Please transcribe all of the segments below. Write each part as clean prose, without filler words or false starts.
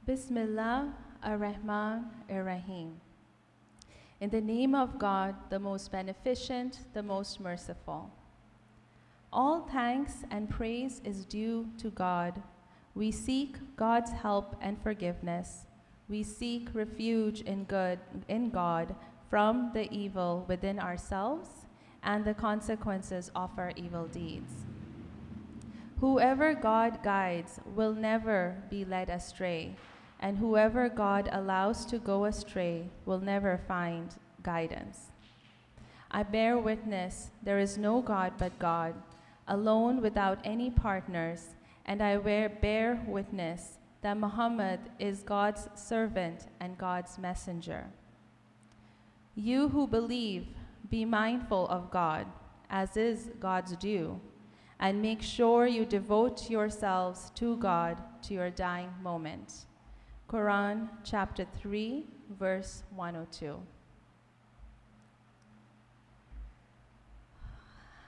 Bismillah ar-Rahman ar-Rahim. In the name of God, the most beneficent, the most merciful. All thanks and praise is due to God. We seek God's help and forgiveness. We seek refuge in God from the evil within ourselves and the consequences of our evil deeds. Whoever God guides will never be led astray, and whoever God allows to go astray will never find guidance. I bear witness there is no God but God, alone without any partners, and I bear witness that Muhammad is God's servant and God's messenger. You who believe, be mindful of God, as is God's due, and make sure you devote yourselves to God to your dying moment. Quran chapter 3, verse 102.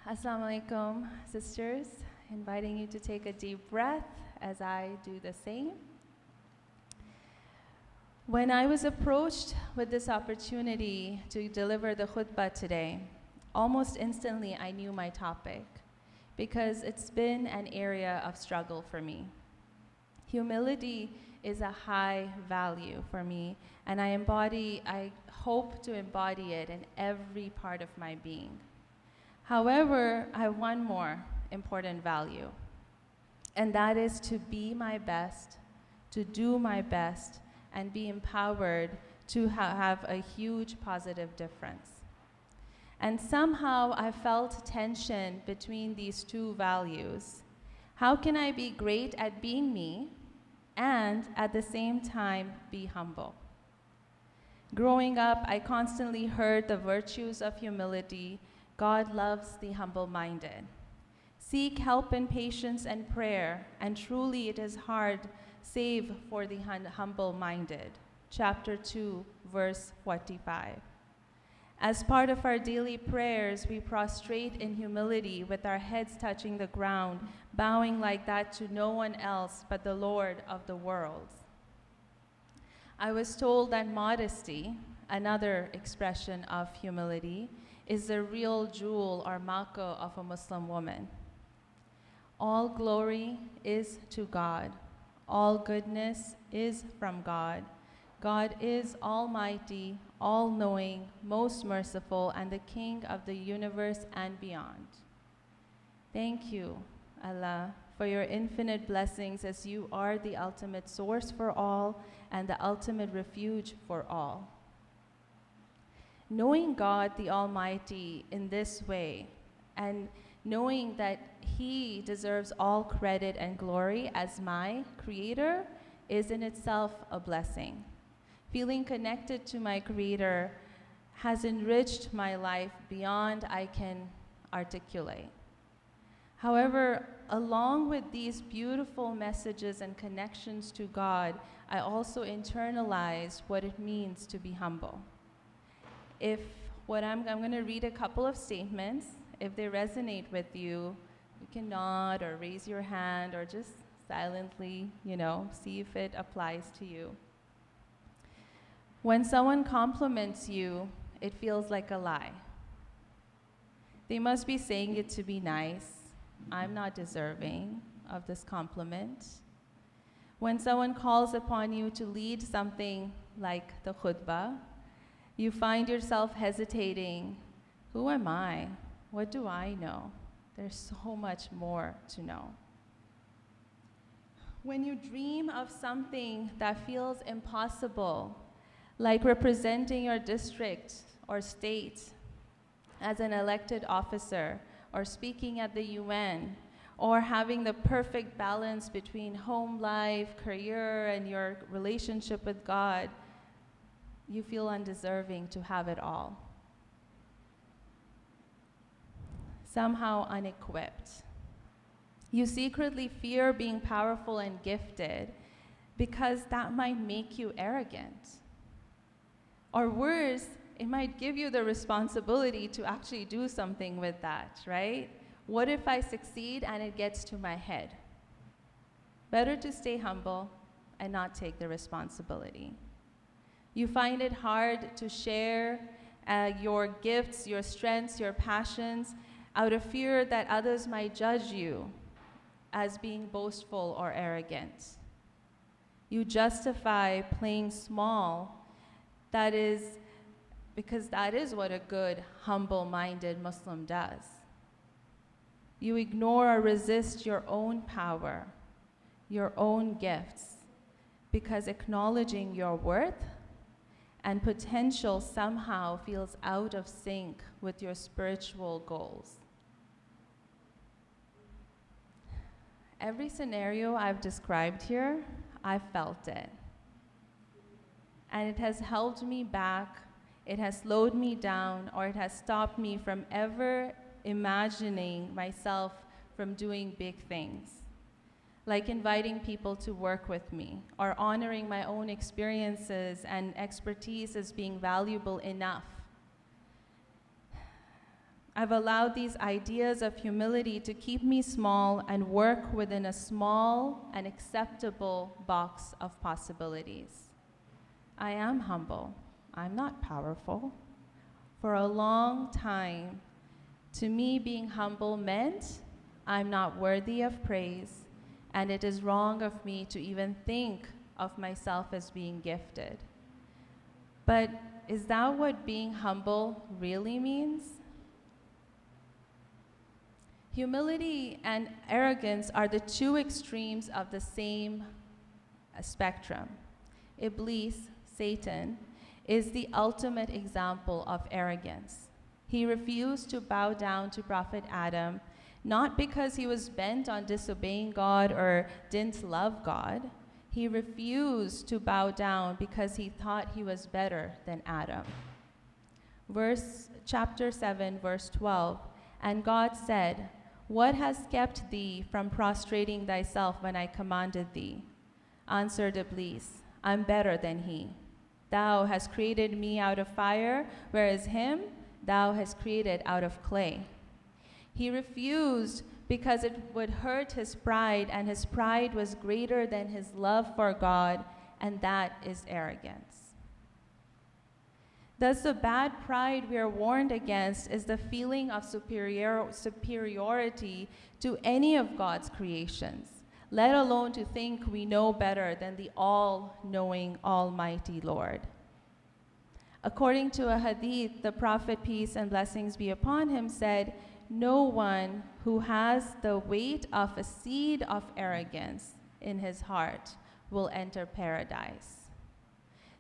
Assalamu alaikum, sisters. Inviting you to take a deep breath as I do the same. When I was approached with this opportunity to deliver the khutbah today, almost instantly I knew my topic because it's been an area of struggle for me. Humility is a high value for me, and I hope to embody it in every part of my being. However, I have one more important value, and that is to be my best, to do my best, and be empowered to have a huge positive difference. And somehow I felt tension between these two values. How can I be great at being me and at the same time be humble? Growing up, I constantly heard the virtues of humility. God loves the humble-minded. Seek help in patience and prayer, and truly it is hard, save for the humble-minded. Chapter 2, verse 45. As part of our daily prayers, we prostrate in humility with our heads touching the ground, bowing like that to no one else but the Lord of the world. I was told that modesty, another expression of humility, is the real jewel or mako of a Muslim woman. All glory is to God. All goodness is from God. God is almighty, all-knowing, most merciful, and the King of the universe and beyond. Thank you, Allah, for your infinite blessings, as you are the ultimate source for all and the ultimate refuge for all. Knowing God the Almighty in this way, and knowing that He deserves all credit and glory as my Creator, is in itself a blessing. Feeling connected to my Creator has enriched my life beyond I can articulate. However, along with these beautiful messages and connections to God, I also internalize what it means to be humble. I'm going to read a couple of statements. If they resonate with you, you can nod or raise your hand or just silently, see if it applies to you. When someone compliments you, it feels like a lie. They must be saying it to be nice. I'm not deserving of this compliment. When someone calls upon you to lead something like the khutbah, you find yourself hesitating. Who am I? What do I know? There's so much more to know. When you dream of something that feels impossible, like representing your district or state as an elected officer, or speaking at the UN, or having the perfect balance between home life, career, and your relationship with God, you feel undeserving to have it all. Somehow unequipped. You secretly fear being powerful and gifted because that might make you arrogant. Or worse, it might give you the responsibility to actually do something with that, right? What if I succeed and it gets to my head? Better to stay humble and not take the responsibility. You find it hard to share your gifts, your strengths, your passions out of fear that others might judge you as being boastful or arrogant. You justify playing small. That is because that is what a good, humble-minded Muslim does. You ignore or resist your own power, your own gifts, because acknowledging your worth and potential somehow feels out of sync with your spiritual goals. Every scenario I've described here, I felt it. And it has held me back, it has slowed me down, or it has stopped me from ever imagining myself from doing big things, like inviting people to work with me, or honoring my own experiences and expertise as being valuable enough. I've allowed these ideas of humility to keep me small and work within a small and acceptable box of possibilities. I am humble. I'm not powerful. For a long time, to me, being humble meant I'm not worthy of praise, and it is wrong of me to even think of myself as being gifted. But is that what being humble really means? Humility and arrogance are the two extremes of the same spectrum. Iblis, Satan, is the ultimate example of arrogance. He refused to bow down to Prophet Adam, not because he was bent on disobeying God or didn't love God. He refused to bow down because he thought he was better than Adam. Chapter 7, verse 12, and God said, "What has kept thee from prostrating thyself when I commanded thee?" Answered Iblis, "I'm better than he. Thou hast created me out of fire, whereas him thou hast created out of clay." He refused because it would hurt his pride, and his pride was greater than his love for God, and that is arrogance. Thus, the bad pride we are warned against is the feeling of superiority to any of God's creations, let alone to think we know better than the all-knowing, almighty Lord. According to a hadith, the Prophet, peace and blessings be upon him, said, "No one who has the weight of a seed of arrogance in his heart will enter paradise."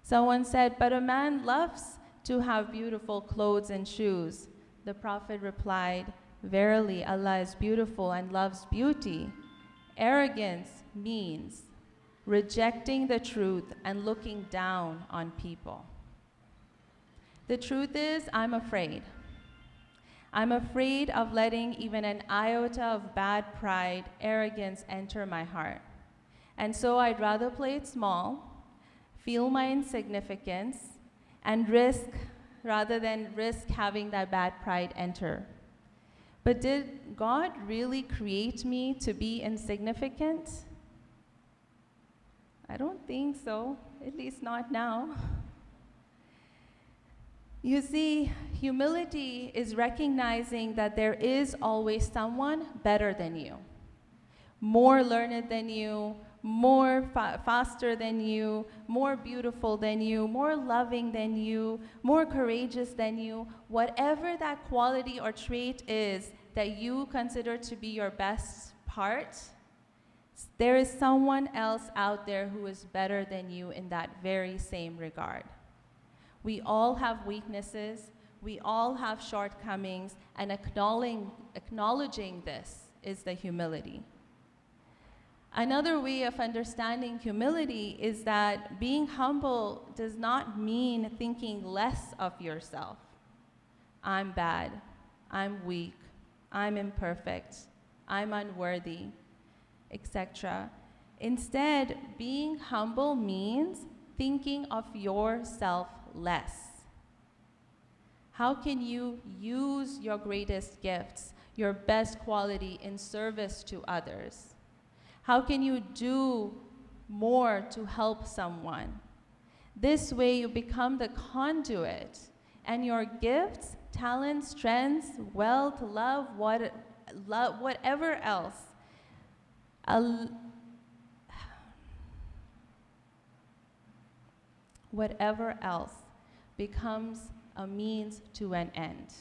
Someone said, "But a man loves to have beautiful clothes and shoes." The Prophet replied, "Verily, Allah is beautiful and loves beauty." Arrogance means rejecting the truth and looking down on people. The truth is, I'm afraid. I'm afraid of letting even an iota of bad pride, arrogance enter my heart. And so I'd rather play it small, feel my insignificance, and rather than risk having that bad pride enter. But did God really create me to be insignificant? I don't think so, at least not now. You see, humility is recognizing that there is always someone better than you, more learned than you, more faster than you, more beautiful than you, more loving than you, more courageous than you. Whatever that quality or trait is that you consider to be your best part, there is someone else out there who is better than you in that very same regard. We all have weaknesses, we all have shortcomings, and acknowledging this is the humility. Another way of understanding humility is that being humble does not mean thinking less of yourself. I'm bad, I'm weak, I'm imperfect, I'm unworthy, etc. Instead, being humble means thinking of yourself less. How can you use your greatest gifts, your best quality in service to others? How can you do more to help someone. This way you become the conduit, and your gifts, talents, strengths, wealth, love, whatever else, whatever else becomes a means to an end.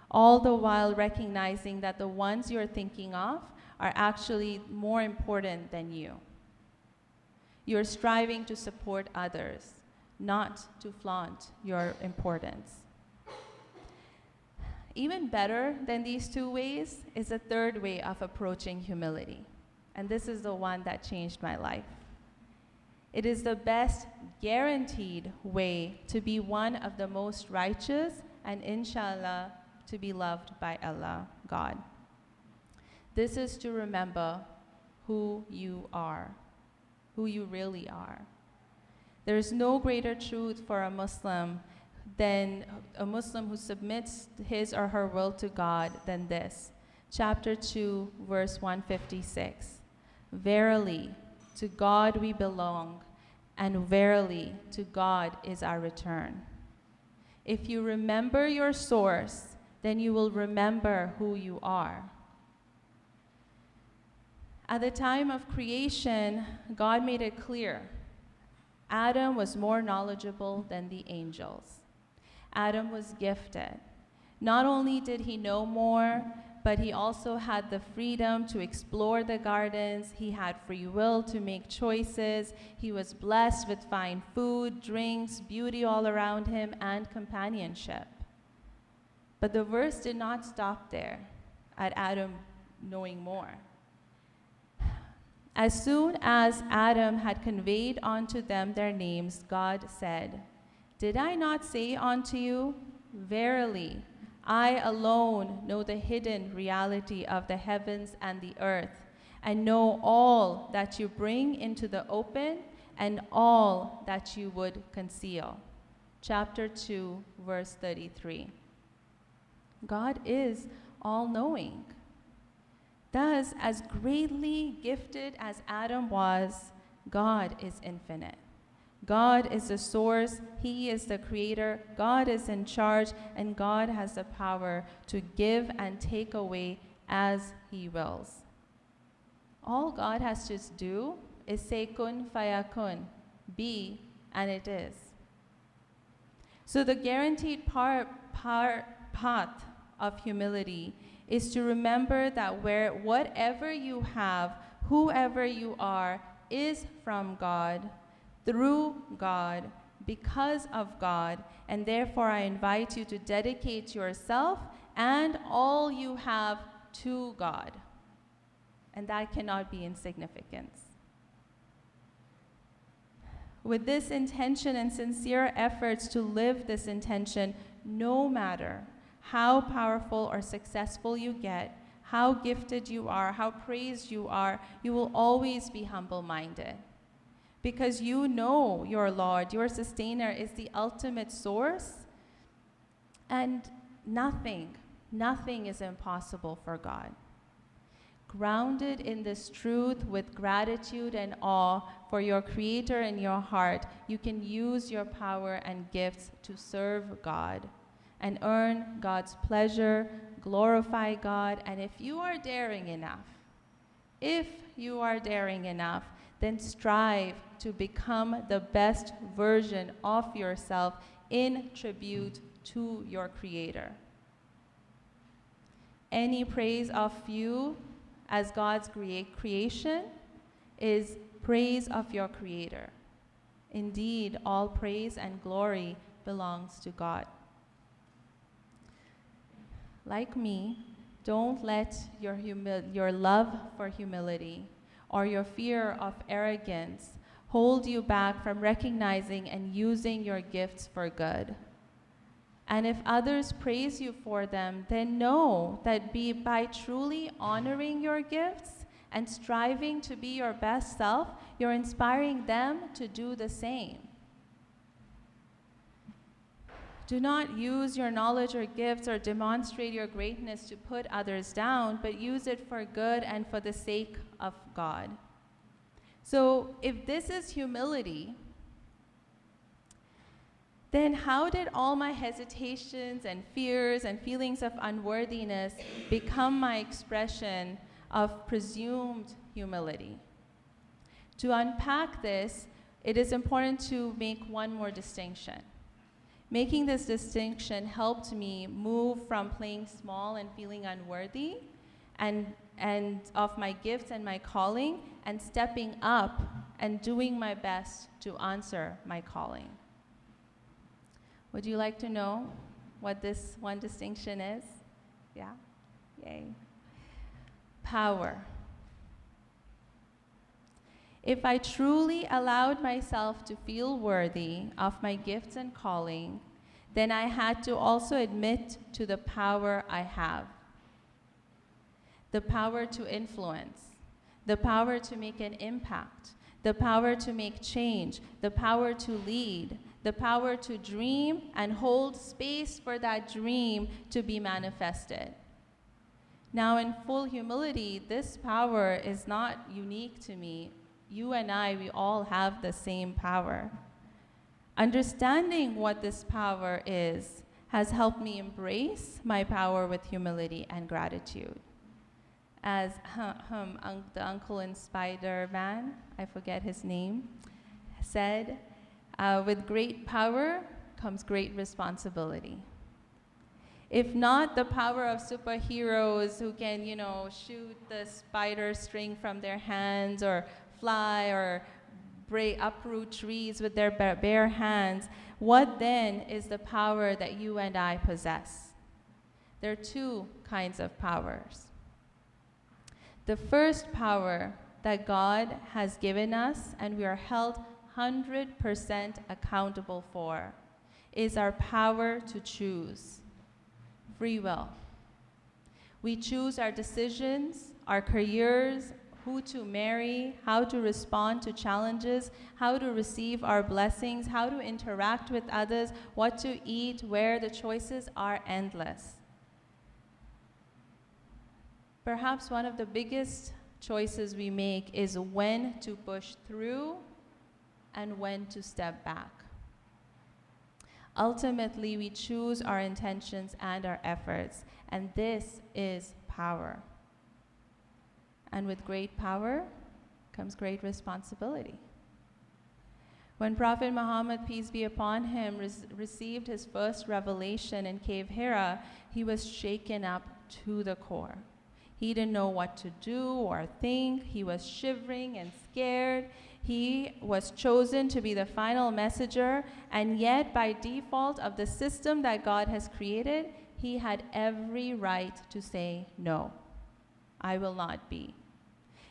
All the while recognizing that the ones you're thinking of are actually more important than you. You're striving to support others, not to flaunt your importance. Even better than these two ways is a third way of approaching humility. And this is the one that changed my life. It is the best guaranteed way to be one of the most righteous and inshallah to be loved by Allah, God. This is to remember who you are, who you really are. There is no greater truth for a Muslim than a Muslim who submits his or her will to God than this. Chapter 2, verse 156. Verily, to God we belong, and verily, to God is our return. If you remember your source, then you will remember who you are. At the time of creation, God made it clear. Adam was more knowledgeable than the angels. Adam was gifted. Not only did he know more, but he also had the freedom to explore the gardens. He had free will to make choices. He was blessed with fine food, drinks, beauty all around him, and companionship. But the verse did not stop there at Adam knowing more. As soon as Adam had conveyed unto them their names, God said, "Did I not say unto you, verily, I alone know the hidden reality of the heavens and the earth, and know all that you bring into the open and all that you would conceal." Chapter 2, verse 33. God is all-knowing. Thus, as greatly gifted as Adam was, God is infinite. God is the source, He is the creator, God is in charge, and God has the power to give and take away as He wills. All God has to do is say kun fayakun, be, and it is. So the guaranteed path of humility is to remember that whatever you have, whoever you are, is from God, through God, because of God, and therefore I invite you to dedicate yourself and all you have to God. And that cannot be insignificance. With this intention and sincere efforts to live this intention, no matter how powerful or successful you get, how gifted you are, how praised you are, you will always be humble-minded. Because you know your Lord, your sustainer, is the ultimate source, and nothing is impossible for God. Grounded in this truth with gratitude and awe for your Creator in your heart, you can use your power and gifts to serve God and earn God's pleasure, glorify God, and if you are daring enough, then strive to become the best version of yourself in tribute to your Creator. Any praise of you as God's creation is praise of your Creator. Indeed, all praise and glory belongs to God. Like me, don't let your love for humility or your fear of arrogance hold you back from recognizing and using your gifts for good. And if others praise you for them, then know that by truly honoring your gifts and striving to be your best self, you're inspiring them to do the same. Do not use your knowledge or gifts or demonstrate your greatness to put others down, but use it for good and for the sake of God. So if this is humility, then how did all my hesitations and fears and feelings of unworthiness become my expression of presumed humility? To unpack this, it is important to make one more distinction. Making this distinction helped me move from playing small and feeling unworthy and of my gifts and my calling, and stepping up and doing my best to answer my calling. Would you like to know what this one distinction is? Yeah? Yay. Power. If I truly allowed myself to feel worthy of my gifts and calling, then I had to also admit to the power I have. The power to influence, the power to make an impact, the power to make change, the power to lead, the power to dream and hold space for that dream to be manifested. Now, in full humility, this power is not unique to me. You and I, we all have the same power. Understanding what this power is has helped me embrace my power with humility and gratitude. As the uncle in Spider-Man, I forget his name, said, with great power comes great responsibility. If not the power of superheroes who can, shoot the spider string from their hands or fly or uproot trees with their bare hands, what then is the power that you and I possess? There are two kinds of powers. The first power that God has given us and we are held 100% accountable for is our power to choose. Free will. We choose our decisions, our careers, who to marry, how to respond to challenges, how to receive our blessings, how to interact with others, what to eat, where. The choices are endless. Perhaps one of the biggest choices we make is when to push through and when to step back. Ultimately, we choose our intentions and our efforts, and this is power. And with great power comes great responsibility. When Prophet Muhammad, peace be upon him, received his first revelation in Cave Hira, he was shaken up to the core. He didn't know what to do or think. He was shivering and scared. He was chosen to be the final messenger, and yet by default of the system that God has created, he had every right to say, no, I will not be.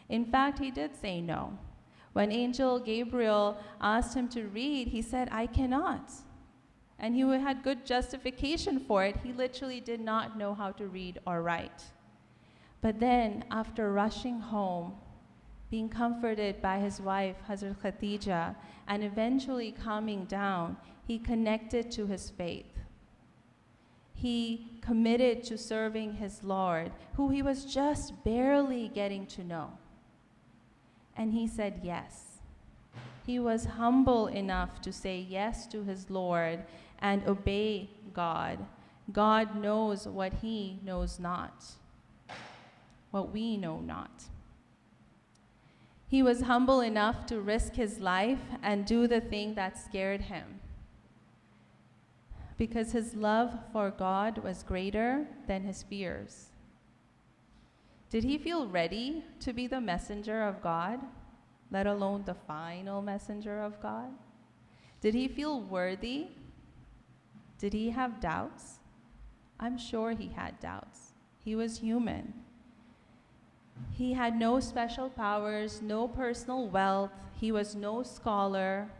In fact, he did say no. When Angel Gabriel asked him to read, he said, I cannot. And he had good justification for it. He literally did not know how to read or write. But then, after rushing home, being comforted by his wife, Hazrat Khateejah, and eventually calming down, he connected to his faith. He committed to serving his Lord, who he was just barely getting to know. And he said yes. He was humble enough to say yes to his Lord and obey God. God knows what he knows not, what we know not. He was humble enough to risk his life and do the thing that scared him, because his love for God was greater than his fears. Did he feel ready to be the messenger of God, let alone the final messenger of God? Did he feel worthy? Did he have doubts? I'm sure he had doubts. He was human. He had no special powers, no personal wealth. He was no scholar,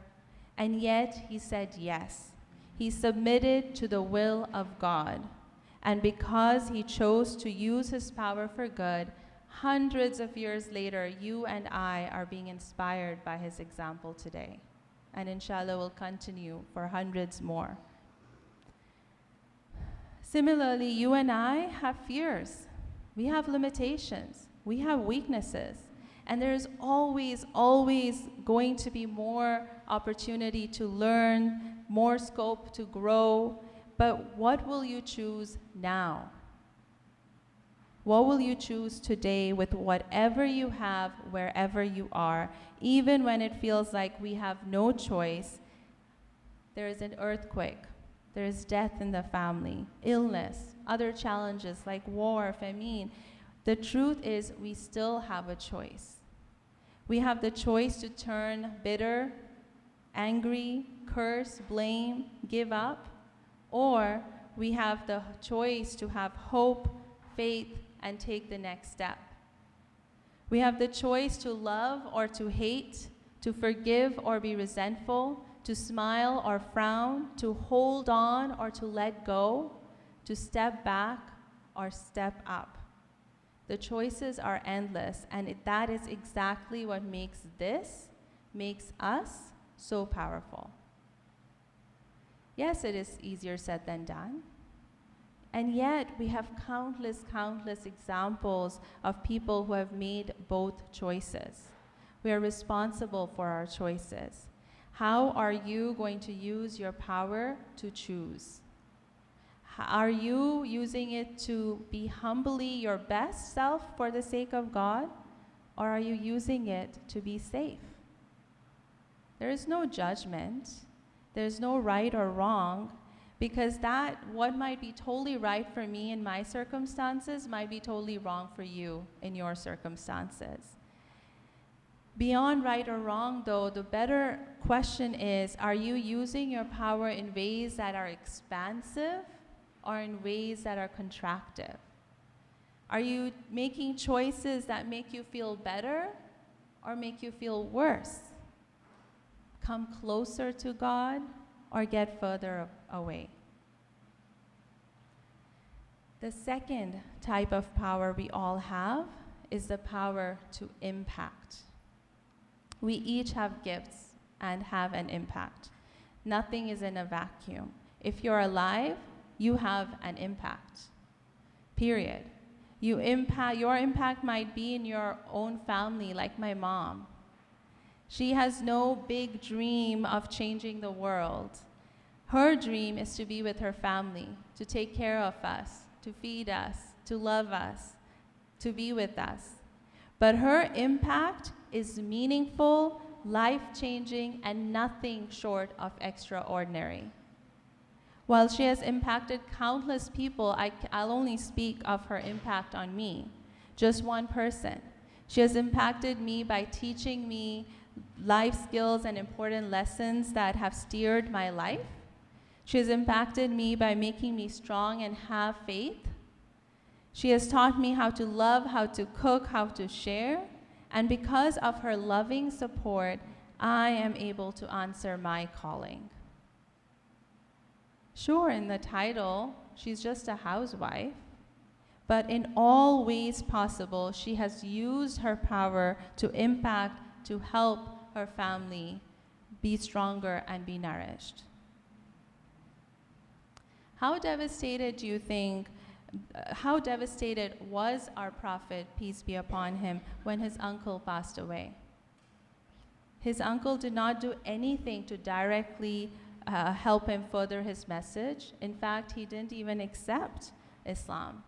and yet he said yes. He submitted to the will of God. And because he chose to use his power for good, hundreds of years later, you and I are being inspired by his example today. And inshallah will continue for hundreds more. Similarly, you and I have fears. We have limitations. We have weaknesses. And there's always, always going to be more opportunity to learn, more scope to grow. But what will you choose now? What will you choose today with whatever you have, wherever you are, even when it feels like we have no choice? There is an earthquake, there is death in the family, illness, other challenges like war, famine. The truth is we still have a choice. We have the choice to turn bitter, angry, curse, blame, give up, or we have the choice to have hope, faith, and take the next step. We have the choice to love or to hate, to forgive or be resentful, to smile or frown, to hold on or to let go, to step back or step up. The choices are endless, and that is exactly what makes us so powerful. Yes, it is easier said than done. And yet, we have countless examples of people who have made both choices. We are responsible for our choices. How are you going to use your power to choose? Are you using it to be humbly your best self for the sake of God? Or are you using it to be safe? There is no judgment. There's no right or wrong. Because what might be totally right for me in my circumstances might be totally wrong for you in your circumstances. Beyond right or wrong, though, the better question is, are you using your power in ways that are expansive or in ways that are contractive? Are you making choices that make you feel better or make you feel worse? Come closer to God or get further away. The second type of power we all have is the power to impact. We each have gifts and have an impact. Nothing is in a vacuum. If you're alive, you have an impact, period. Your impact might be in your own family, like my mom. She has no big dream of changing the world. Her dream is to be with her family, to take care of us, to feed us, to love us, to be with us. But her impact is meaningful, life-changing, and nothing short of extraordinary. While she has impacted countless people, I'll only speak of her impact on me, just one person. She has impacted me by teaching me life skills and important lessons that have steered my life. She has impacted me by making me strong and have faith. She has taught me how to love, how to cook, how to share. And because of her loving support, I am able to answer my calling. Sure, in the title, she's just a housewife. But in all ways possible, she has used her power to impact, to help her family be stronger and be nourished. How devastated was our prophet, peace be upon him, when his uncle passed away? His uncle did not do anything to directly help him further his message. In fact, he didn't even accept Islam.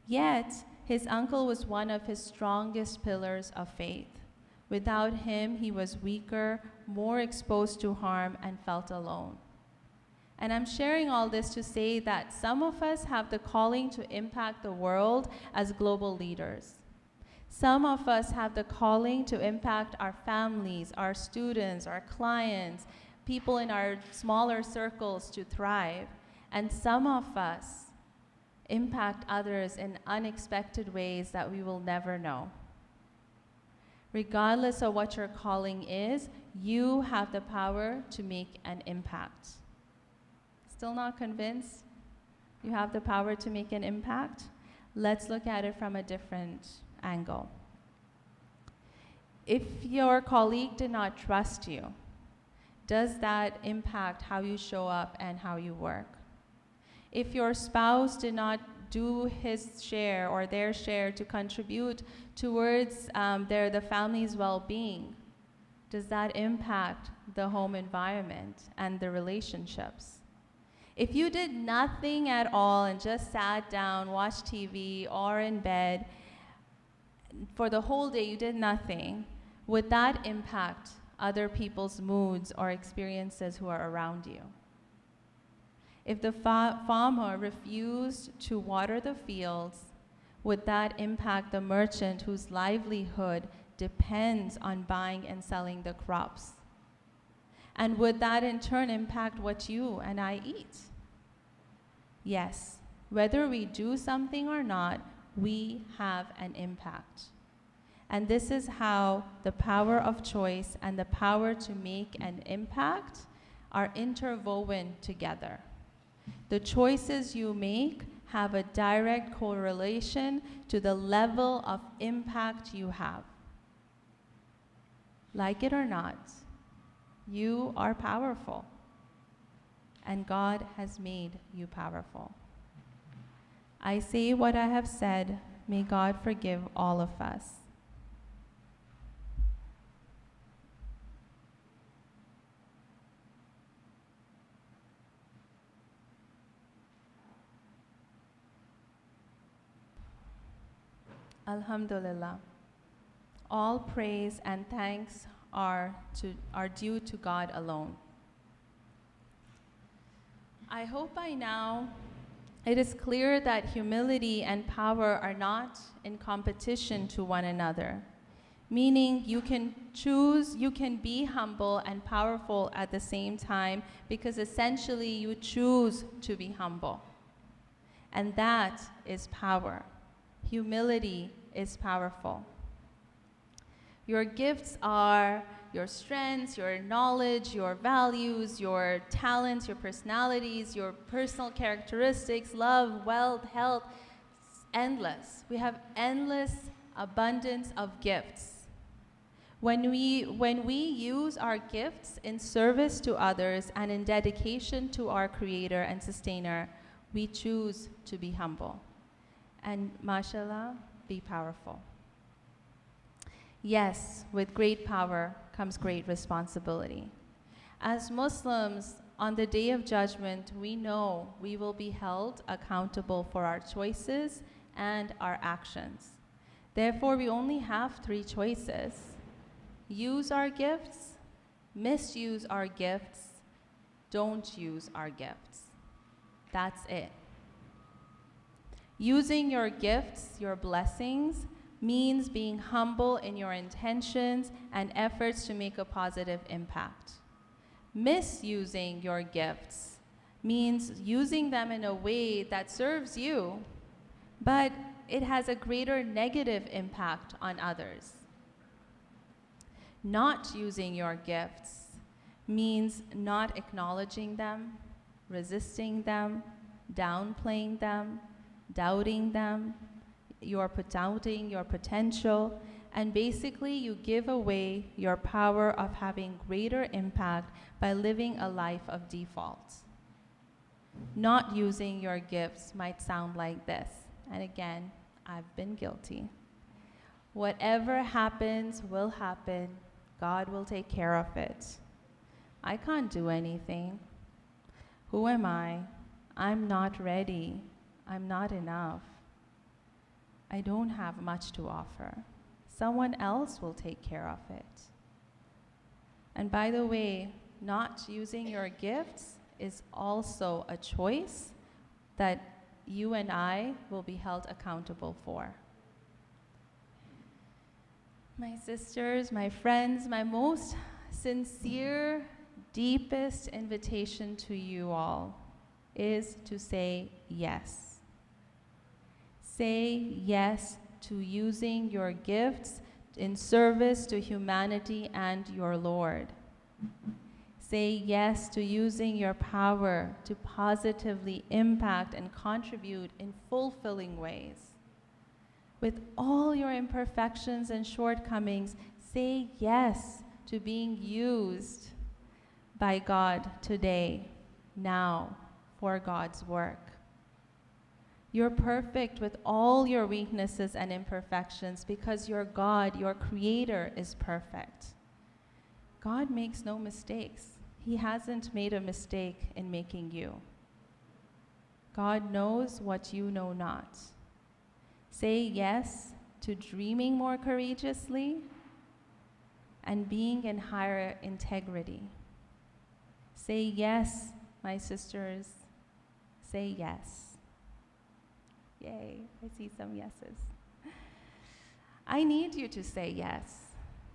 Yet, his uncle was one of his strongest pillars of faith. Without him, he was weaker, more exposed to harm, and felt alone. And I'm sharing all this to say that some of us have the calling to impact the world as global leaders. Some of us have the calling to impact our families, our students, our clients, people in our smaller circles to thrive. And some of us impact others in unexpected ways that we will never know. Regardless of what your calling is, you have the power to make an impact. Still not convinced? You have the power to make an impact? Let's look at it from a different angle. If your colleague did not trust you, does that impact how you show up and how you work? If your spouse did not do his share or their share to contribute towards the family's well-being, does that impact the home environment and the relationships? If you did nothing at all and just sat down, watched TV, or in bed, for the whole day you did nothing, would that impact other people's moods or experiences who are around you? If the farmer refused to water the fields, would that impact the merchant whose livelihood depends on buying and selling the crops? And would that in turn impact what you and I eat? Yes, whether we do something or not, we have an impact. And this is how the power of choice and the power to make an impact are interwoven together. The choices you make have a direct correlation to the level of impact you have. Like it or not, you are powerful, and God has made you powerful. I say what I have said, may God forgive all of us. Alhamdulillah. All praise and thanks are due to God alone. I hope by now it is clear that humility and power are not in competition to one another, meaning you can choose, you can be humble and powerful at the same time because essentially you choose to be humble. And that is power. Humility is powerful. Your gifts are your strengths, your knowledge, your values, your talents, your personalities, your personal characteristics, love, wealth, health. It's endless. We have endless abundance of gifts. When we use our gifts in service to others and in dedication to our Creator and Sustainer, we choose to be humble. And mashallah, be powerful. Yes, with great power comes great responsibility. As Muslims, on the Day of Judgment, we know we will be held accountable for our choices and our actions. Therefore, we only have 3 choices: use our gifts, misuse our gifts, don't use our gifts. That's it. Using your gifts, your blessings, means being humble in your intentions and efforts to make a positive impact. Misusing your gifts means using them in a way that serves you, but it has a greater negative impact on others. Not using your gifts means not acknowledging them, resisting them, downplaying them, doubting them, doubting your potential, and basically you give away your power of having greater impact by living a life of default. Not using your gifts might sound like this, and again, I've been guilty. Whatever happens will happen. God will take care of it. I can't do anything. Who am I? I'm not ready. I'm not enough. I don't have much to offer. Someone else will take care of it. And by the way, not using your gifts is also a choice that you and I will be held accountable for. My sisters, my friends, my most sincere, deepest invitation to you all is to say yes. Say yes to using your gifts in service to humanity and your Lord. Say yes to using your power to positively impact and contribute in fulfilling ways. With all your imperfections and shortcomings, say yes to being used by God today, now, for God's work. You're perfect with all your weaknesses and imperfections because your God, your Creator, is perfect. God makes no mistakes. He hasn't made a mistake in making you. God knows what you know not. Say yes to dreaming more courageously and being in higher integrity. Say yes, my sisters. Say yes. Yay, I see some yeses. I need you to say yes.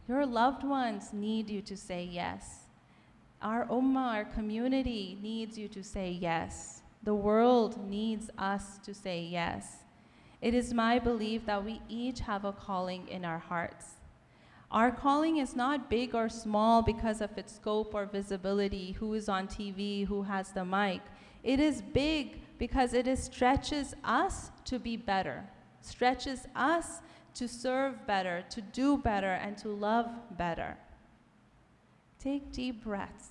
Your loved ones need you to say yes. Our ummah, our community needs you to say yes. The world needs us to say yes. It is my belief that we each have a calling in our hearts. Our calling is not big or small because of its scope or visibility, who is on TV, who has the mic. It is big because it stretches us to be better, stretches us to serve better, to do better, and to love better. Take deep breaths.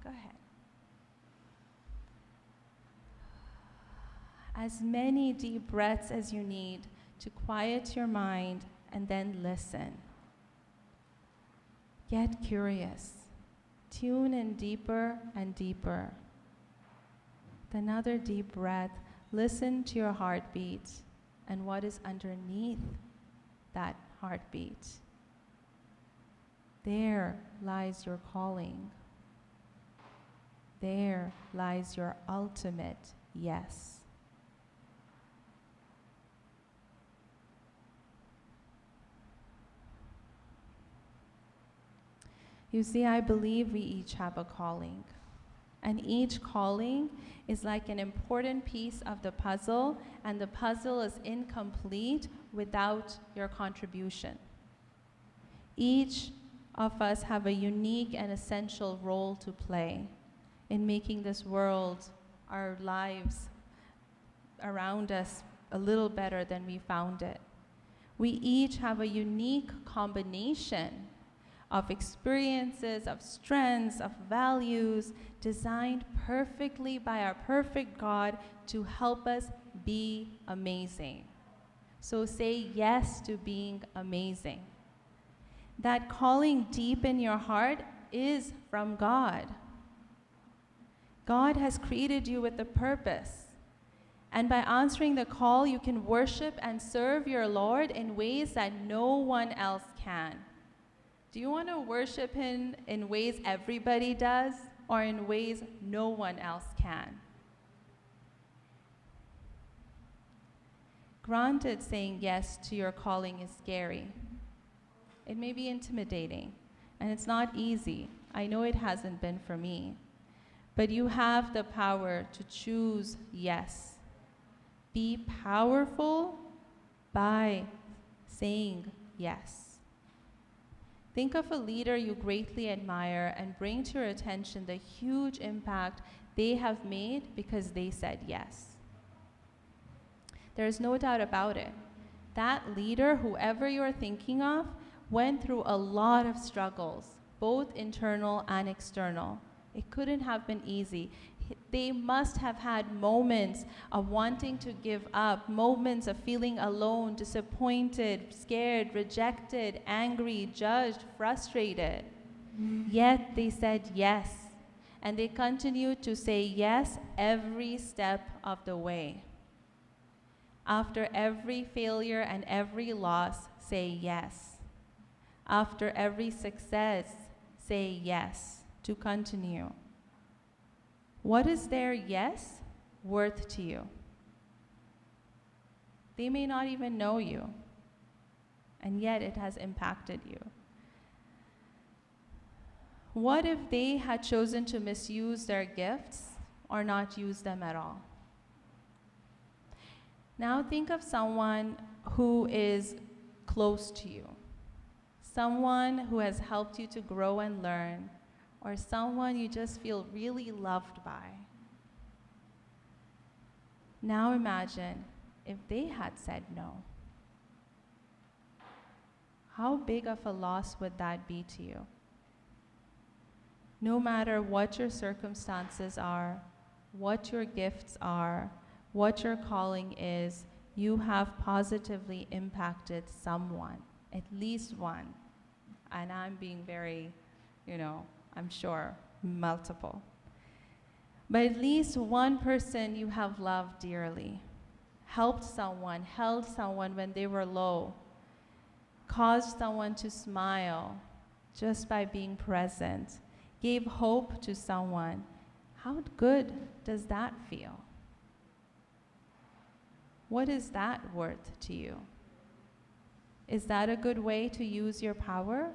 Go ahead. As many deep breaths as you need to quiet your mind and then listen. Get curious. Tune in deeper and deeper. With another deep breath, listen to your heartbeat and what is underneath that heartbeat. There lies your calling. There lies your ultimate yes. You see, I believe we each have a calling. And each calling is like an important piece of the puzzle, and the puzzle is incomplete without your contribution. Each of us have a unique and essential role to play in making this world, our lives around us, a little better than we found it. We each have a unique combination of experiences, of strengths, of values, designed perfectly by our perfect God to help us be amazing. So say yes to being amazing. That calling deep in your heart is from God. God has created you with a purpose. And by answering the call, you can worship and serve your Lord in ways that no one else can. Do you want to worship Him in ways everybody does, or in ways no one else can? Granted, saying yes to your calling is scary. It may be intimidating, and it's not easy. I know it hasn't been for me. But you have the power to choose yes. Be powerful by saying yes. Think of a leader you greatly admire and bring to your attention the huge impact they have made because they said yes. There is no doubt about it. That leader, whoever you're thinking of, went through a lot of struggles, both internal and external. It couldn't have been easy. They must have had moments of wanting to give up, moments of feeling alone, disappointed, scared, rejected, angry, judged, frustrated. Yet they said yes, and they continued to say yes every step of the way. After every failure and every loss, say yes. After every success, say yes to continue. What is their yes worth to you? They may not even know you, and yet it has impacted you. What if they had chosen to misuse their gifts or not use them at all? Now think of someone who is close to you, someone who has helped you to grow and learn, or someone you just feel really loved by. Now imagine if they had said no. How big of a loss would that be to you? No matter what your circumstances are, what your gifts are, what your calling is, you have positively impacted someone, at least one. And I'm being very, I'm sure, multiple. But at least one person you have loved dearly, helped someone, held someone when they were low, caused someone to smile just by being present, gave hope to someone. How good does that feel? What is that worth to you? Is that a good way to use your power?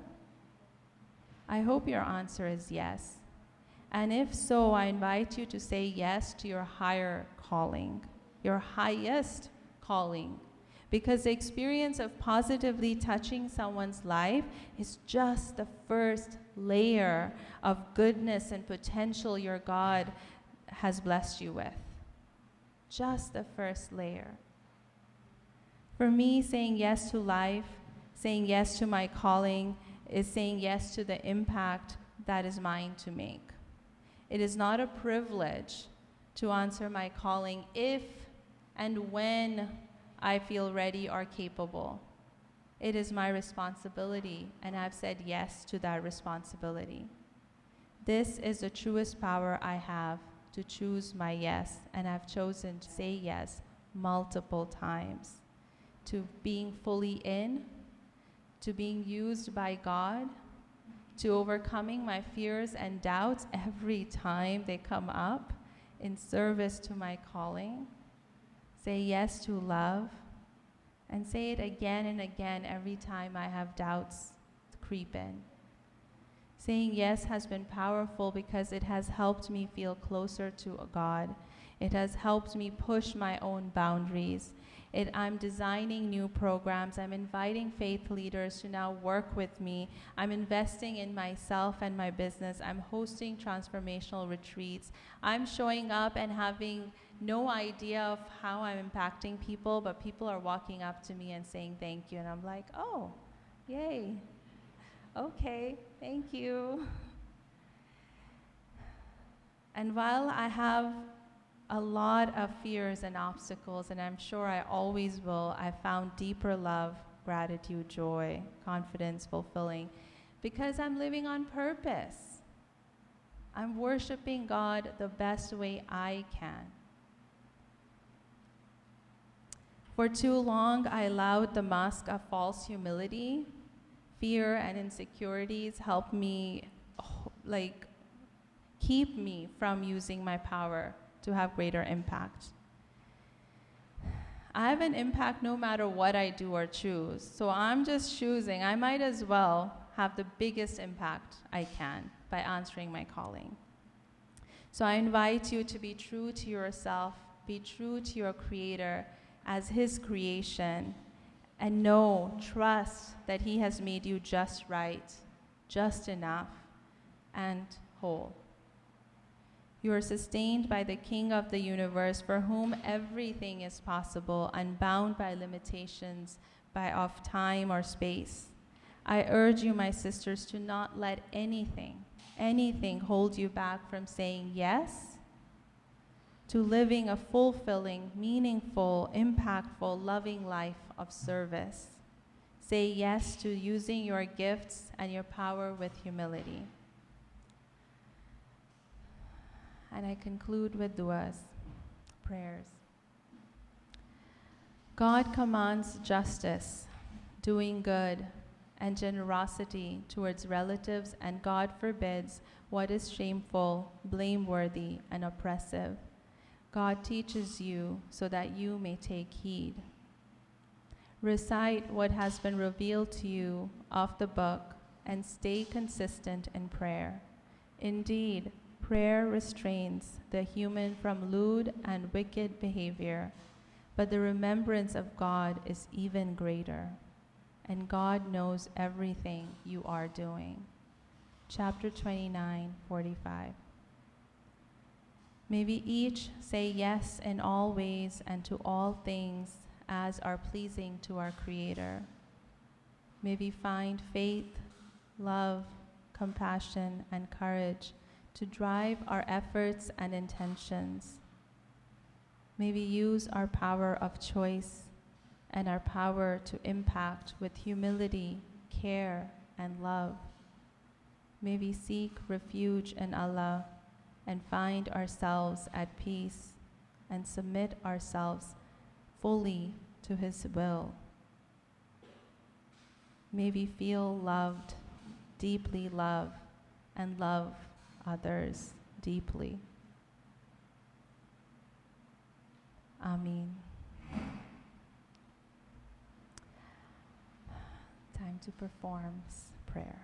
I hope your answer is yes. And if so, I invite you to say yes to your higher calling, your highest calling. Because the experience of positively touching someone's life is just the first layer of goodness and potential your God has blessed you with. Just the first layer. For me, saying yes to life, saying yes to my calling, is saying yes to the impact that is mine to make. It is not a privilege to answer my calling if and when I feel ready or capable. It is my responsibility, and I've said yes to that responsibility. This is the truest power I have, to choose my yes, and I've chosen to say yes multiple times. To being fully in, to being used by God, to overcoming my fears and doubts every time they come up in service to my calling. Say yes to love, and say it again and again every time I have doubts creep in. Saying yes has been powerful because it has helped me feel closer to God. It has helped me push my own boundaries. I'm designing new programs. I'm inviting faith leaders to now work with me. I'm investing in myself and my business. I'm hosting transformational retreats. I'm showing up and having no idea of how I'm impacting people, but people are walking up to me and saying thank you. And I'm like, oh, yay. Okay, thank you. And while I have a lot of fears and obstacles, and I'm sure I always will, I found deeper love, gratitude, joy, confidence, fulfilling, because I'm living on purpose. I'm worshiping God the best way I can. For too long, I allowed the mask of false humility. Fear and insecurities help me, keep me from using my power to have greater impact. I have an impact no matter what I do or choose. So I'm just choosing. I might as well have the biggest impact I can by answering my calling. So I invite you to be true to yourself, be true to your Creator as His creation, and trust that He has made you just right, just enough, and whole. You are sustained by the King of the universe, for whom everything is possible, unbound by limitations of time or space. I urge you, my sisters, to not let anything hold you back from saying yes to living a fulfilling, meaningful, impactful, loving life of service. Say yes to using your gifts and your power with humility. And I conclude with du'as, prayers. God commands justice, doing good, and generosity towards relatives, and God forbids what is shameful, blameworthy, and oppressive. God teaches you so that you may take heed. Recite what has been revealed to you of the book, and stay consistent in prayer. Indeed, prayer restrains the human from lewd and wicked behavior, but the remembrance of God is even greater, and God knows everything you are doing. Chapter 29, 45. May we each say yes in all ways and to all things as are pleasing to our Creator. May we find faith, love, compassion, and courage to drive our efforts and intentions. May we use our power of choice and our power to impact with humility, care, and love. May we seek refuge in Allah and find ourselves at peace and submit ourselves fully to His will. May we feel loved, deeply love, and love others deeply. Ameen. Time to perform prayer.